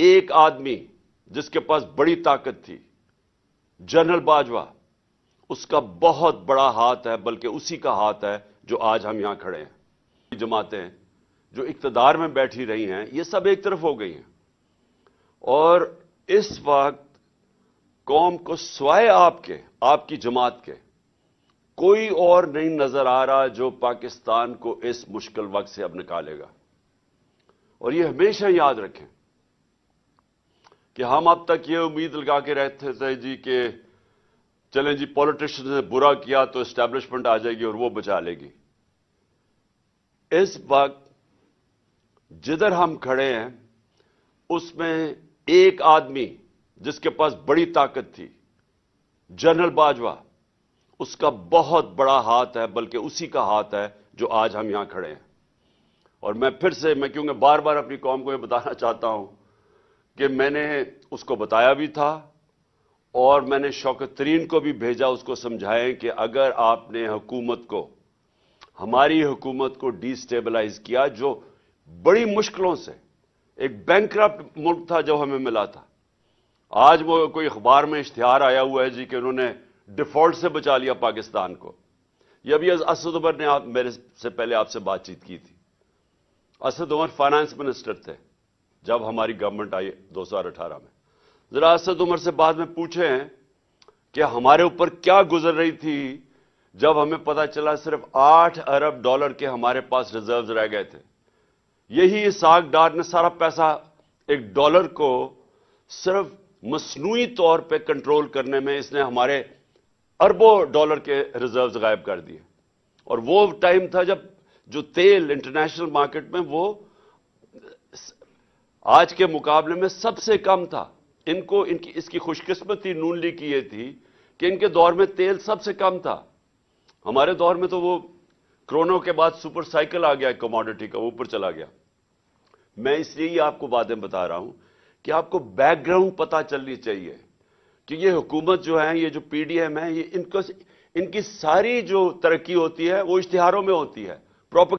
ایک آدمی جس کے پاس بڑی طاقت تھی، جنرل باجوہ، اس کا بہت بڑا ہاتھ ہے، بلکہ اسی کا ہاتھ ہے جو آج ہم یہاں کھڑے ہیں۔ جماعتیں جو اقتدار میں بیٹھی رہی ہیں یہ سب ایک طرف ہو گئی ہیں، اور اس وقت قوم کو سوائے آپ کی جماعت کے کوئی اور نہیں نظر آ رہا جو پاکستان کو اس مشکل وقت سے اب نکالے گا۔ اور یہ ہمیشہ یاد رکھیں کہ ہم اب تک یہ امید لگا کے رہتے تھے جی کہ چلیں جی پولیٹیشن نے برا کیا تو اسٹیبلشمنٹ آ جائے گی اور وہ بچا لے گی۔ اس وقت جدھر ہم کھڑے ہیں اس میں ایک آدمی جس کے پاس بڑی طاقت تھی، جنرل باجوہ، اس کا بہت بڑا ہاتھ ہے، بلکہ اسی کا ہاتھ ہے جو آج ہم یہاں کھڑے ہیں۔ اور میں پھر سے کیونکہ بار بار اپنی قوم کو یہ بتانا چاہتا ہوں کہ میں نے اس کو بتایا بھی تھا، اور میں نے شوکت ترین کو بھی بھیجا اس کو سمجھائیں کہ اگر آپ نے ہماری حکومت کو ڈی سٹیبلائز کیا، جو بڑی مشکلوں سے ایک بینکرپٹ ملک تھا جو ہمیں ملا تھا، آج وہ کوئی اخبار میں اشتہار آیا ہوا ہے جی کہ انہوں نے ڈیفالٹ سے بچا لیا پاکستان کو۔ یہ ابھی اسد عمر نے میرے سے پہلے آپ سے بات چیت کی تھی۔ اسد عمر فائنانس منسٹر تھے جب ہماری گورنمنٹ آئی 2018 میں۔ ذرا اسد عمر سے بعد میں پوچھیں کہ ہمارے اوپر کیا گزر رہی تھی جب ہمیں پتا چلا صرف $8 ارب کے ہمارے پاس ریزروز رہ گئے تھے۔ یہی اسحاق ڈار نے سارا پیسہ $1 کو صرف مصنوعی طور پہ کنٹرول کرنے میں اس نے ہمارے اربوں ڈالر کے ریزروز غائب کر دیے۔ اور وہ ٹائم تھا جب جو تیل انٹرنیشنل مارکیٹ میں وہ آج کے مقابلے میں سب سے کم تھا۔ اس کی خوش قسمتی نون لیگ کی یہ تھی کہ ان کے دور میں تیل سب سے کم تھا۔ ہمارے دور میں تو وہ کرونا کے بعد سپر سائیکل آ گیا کموڈٹی کا، اوپر چلا گیا۔ میں اس لیے آپ کو باتیں بتا رہا ہوں کہ آپ کو بیک گراؤنڈ پتا چلنی چاہیے کہ یہ حکومت جو ہے، یہ جو پی ڈی ایم ہے، ان کی ساری جو ترقی ہوتی ہے وہ اشتہاروں میں ہوتی ہے،